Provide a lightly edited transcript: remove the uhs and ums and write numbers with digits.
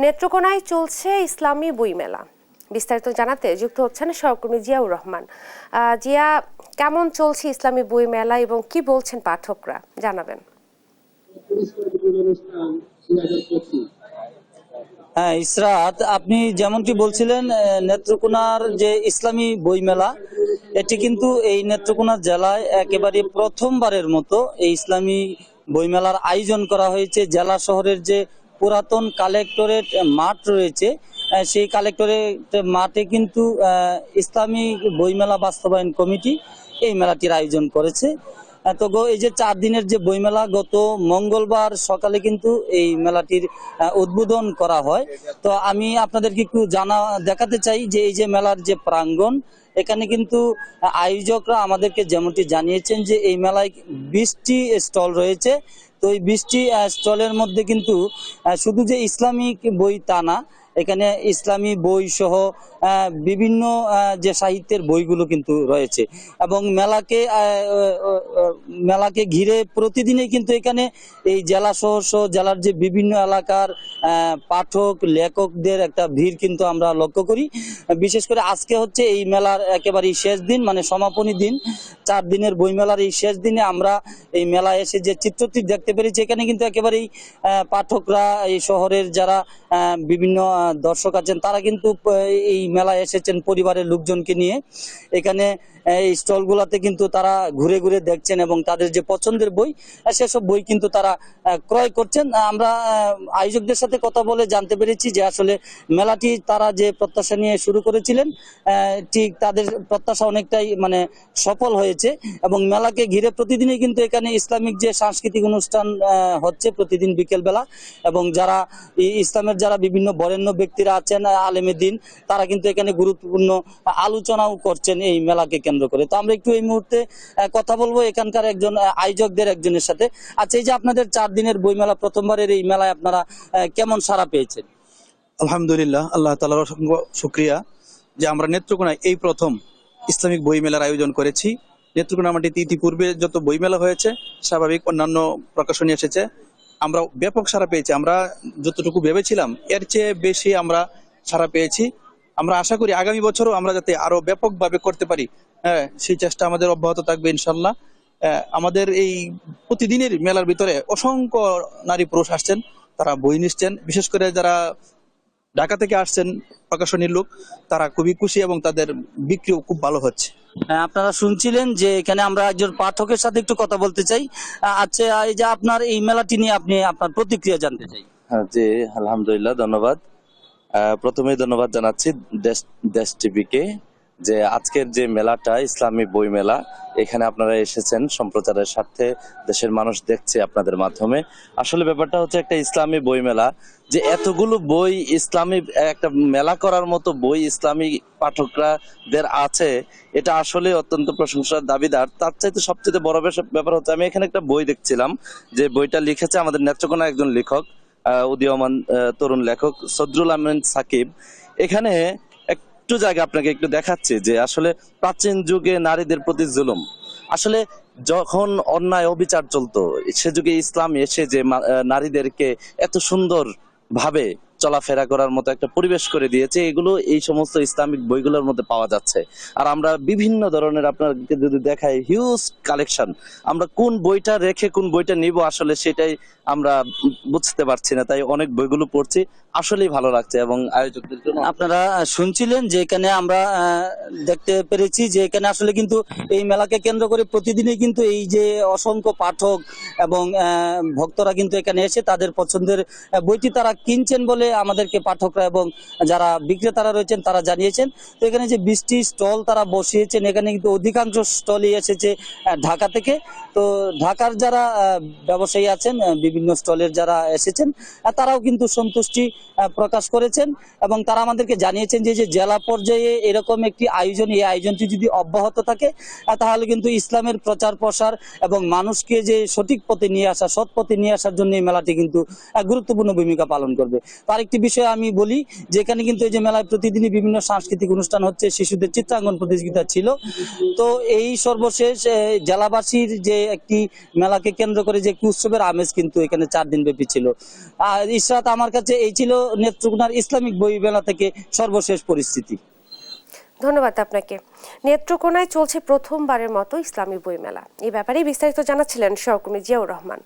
নেত্রকোনায় চলছে ইসলামী বইমেলা। বিস্তারিত জানাতে যুক্ত হচ্ছেন সহকর্মী জিয়াউর রহমান। জিয়া, কেমন চলছে ইসলামী বইমেলা এবং কি বলছেন পাঠকরা, জানাবেন। হ্যাঁ ইসরাত, আপনি যেমনটি বলছিলেন, নেত্রকোনার যে ইসলামী বইমেলা, এটি কিন্তু এই নেত্রকোনা জেলায় একেবারে প্রথমবারের মতো এই ইসলামী বইমেলার আয়োজন করা হয়েছে। জেলা শহরের যে পুরাতন কালেক্টরেট মাঠ রয়েছে, সেই কালেক্টরেট মাঠে কিন্তু ইসলামী বইমেলা বাস্তবায়ন কমিটি এই মেলাটির আয়োজন করেছে। তো এই যে 4 দিনের যে বইমেলা, গত মঙ্গলবার সকালে কিন্তু এই মেলাটির উদ্বোধন করা হয়। তো আমি আপনাদেরকে একটু দেখাতে চাই যে এই যে মেলার যে প্রাঙ্গণ, এখানে কিন্তু আয়োজকরা আমাদেরকে যেমনটি জানিয়েছেন যে এই মেলায় 20টি স্টল রয়েছে। তো এই 20টি স্টলের মধ্যে কিন্তু শুধু যে ইসলামিক বই তা না, এখানে ইসলামী বই সহ বিভিন্ন যে সাহিত্যের বইগুলো কিন্তু রয়েছে। এবং মেলাকে ঘিরে প্রতিদিনই কিন্তু এখানে এই জেলা সহ জেলার যে বিভিন্ন এলাকার পাঠক লেখকদের একটা ভিড় কিন্তু আমরা লক্ষ্য করি। বিশেষ করে আজকে হচ্ছে এই মেলার একেবারেই শেষ দিন, মানে সমাপনী দিন। 4 দিনের বইমেলার এই শেষ দিনে আমরা এই মেলায় এসে যে চিত্রটি দেখতে পেরেছি, এখানে কিন্তু একেবারেই পাঠকরা, এই শহরের যারা বিভিন্ন দর্শক আছেন, তারা কিন্তু এই মেলায় এসেছেন পরিবারের লোকজনকে নিয়ে। এখানে এই স্টলগুলোতে কিন্তু তারা ঘুরে ঘুরে দেখছেন এবং তাদের যে পছন্দের বই, সেসব বই কিন্তু তারা ক্রয় করছেন। আমরা আয়োজকদের সাথে কথা বলে জানতে পেরেছি যে আসলে মেলাটি তারা যে প্রত্যাশা নিয়ে শুরু করেছিলেন, ঠিক তাদের প্রত্যাশা অনেকটাই মানে সফল হয়েছে। এবং মেলাকে ঘিরে প্রতিদিনই কিন্তু এখানে ইসলামিক যে সাংস্কৃতিক অনুষ্ঠান হচ্ছে প্রতিদিন বিকেল বেলা। এবং যারা ইসলামের যারা বিভিন্ন বরেণ্য ব্যক্তিরা আছেন, আলেমে দিন, তারা কিন্তু এখানে গুরুত্বপূর্ণ আলোচনাও করছেন এই মেলাকে কেন্দ্র করে। তো আমরা একটু এই মুহূর্তে কথা বলবো এখানকার একজন আয়োজকদের একজনের সাথে। আচ্ছা, এই যে আপনাদের 4 দিনের বইমেলা, প্রথমবারের এই মেলায় আপনারা কেমন সাড়া পেয়েছেন? আলহামদুলিল্লাহ, আল্লাহ তাআলার অসংখ্য শুকরিয়া যে আমরা নেত্রকোনায় এই প্রথম ইসলামিক বই মেলার আয়োজন করেছি। নেত্রকোনা মাটিতে ইতিপূর্বে যত বই মেলা হয়েছে, স্বাভাবিক অন্যান্য প্রকাশনী এসেছে, আমরা ব্যাপক সাড়া পেয়েছি। আমরা যতটুকু ভেবেছিলাম এর চেয়ে বেশি আমরা সাড়া পেয়েছি। আমরা আশা করি আগামী বছরও আমরা যাতে আরো ব্যাপকভাবে করতে পারি, হ্যাঁ, সেই চেষ্টা আমাদের অব্যাহত থাকবে ইনশাল্লাহ। আমাদের এই প্রতিদিনের মেলার ভিতরে অসংখ্য নারী পুরুষ আসছেন, তারা বই নিচ্ছেন। বিশেষ করে যারা ঢাকা থেকে আসছেন প্রকাশনীর লোক, তারা খুবই খুশি এবং তাদের বিক্রিও খুব ভালো হচ্ছে। আপনারা শুনছিলেন যে এখানে আমরা একজন পাঠকের সাথে একটু কথা বলতে চাই। আচ্ছা, এই যে আপনার এই মেলাটি নিয়ে আপনি আপনার প্রতিক্রিয়া জানতে চাই। হ্যাঁ জি, আলহামদুলিল্লাহ, ধন্যবাদ। প্রথমেই ধন্যবাদ জানাচ্ছি দেশ টিভিকে যে আজকের যে মেলাটা ইসলামী বই মেলা, এখানে আপনারা এসেছেন সম্প্রচারের স্বার্থে, দেশের মানুষ দেখছে আপনাদের মাধ্যমে। আসলে ব্যাপারটা হচ্ছে একটা ইসলামী বই মেলা, যে এতগুলো বই, ইসলামী একটা মেলা করার মতো বই ইসলামী পাঠকরাদের আছে, এটা আসলে অত্যন্ত প্রশংসার দাবিদার। তার চাইতে সবচেয়ে বড় ব্যাপার হচ্ছে, আমি এখানে একটা বই দেখছিলাম, যে বইটা লিখেছে আমাদের নেত্রকোনার একজন লেখক, উদীয়মান তরুণ লেখক সদরুল আমিন সাকিব। এখানে একটু জায়গা আপনাকে একটু দেখাচ্ছি যে আসলে প্রাচীন যুগে নারীদের প্রতি জুলুম, আসলে যখন অন্যায় অবিচার চলতো, সে যুগে ইসলাম এসে যে নারীদেরকে এত সুন্দর ভাবে চলাফেরা করার মতো একটা পরিবেশ করে দিয়েছে, এগুলো এই সমস্ত ইসলামিক বইগুলোর মধ্যে পাওয়া যাচ্ছে। আর আমরা বিভিন্ন ধরনের, আপনাকে যদি দেখাই, হিউজ কালেকশন। আমরা কোন বইটা রেখে কোন বইটা নিব আসলে সেটাই আমরা বুঝতে পারছি না, তাই অনেক বইগুলো পড়ছি, আসলেই ভালো লাগছে। এবং আয়োজকদের জন্য আপনারা শুনছিলেন যে এখানে আমরা দেখতে পেরেছি যে এখানে আসলে কিন্তু এই মেলাকে কেন্দ্র করে প্রতিদিনই কিন্তু এই যে অসংখ্য পাঠক এবং ভক্তরা কিন্তু এখানে এসে তাদের পছন্দের বইটি তারা কিনছেন বলে আমাদেরকে পাঠকরা এবং যারা বিক্রেতারা রয়েছেন তারা জানিয়েছেন। তো এখানে যে 20টি স্টল তারা বসিয়েছেন, এখানে কিন্তু অধিকাংশ স্টলই এসেছে ঢাকা থেকে। তো ঢাকার যারা ব্যবসায়ী আছেন, বিভিন্ন স্টলের যারা এসেছেন, তারাও কিন্তু সন্তুষ্টি প্রকাশ করেছেন এবং তারা আমাদেরকে জানিয়েছেন যে জেলা পর্যায়ে এরকম একটি আয়োজন, এই আয়োজনটি যদি অব্যাহত থাকে তাহলে কিন্তু ইসলামের প্রচার প্রসার এবং মানুষকে যে সঠিক পথে নিয়ে আসা, সৎ পথে নিয়ে আসার জন্য এই মেলাটি কিন্তু গুরুত্বপূর্ণ ভূমিকা পালন করবে। তার আরেকটি বিষয় আমি বলি, যেখানে কিন্তু এই যে মেলায় প্রতিদিনই বিভিন্ন সাংস্কৃতিক অনুষ্ঠান হচ্ছে, শিশুদের চিত্রাঙ্কন প্রতিযোগিতা ছিল। তো এই সর্বশেষ জেলাবাসীর যে একটি মেলাকে কেন্দ্র করে যে একটি উৎসবের আমেজ কিন্তু এখানে 4 দিন ব্যাপী ছিল। আর ইশরাত, আমার কাছে এই ছিল নেত্রকোনার ইসলামিক বই মেলা থেকে সর্বশেষ পরিস্থিতি। ধন্যবাদ আপনাকে। নেত্রকোনায় চলছে প্রথমবারের মতো ইসলামী বইমেলা। এই ব্যাপারে বিস্তারিত জানাচ্ছিলেন সহকর্মী জিয়াউর রহমান।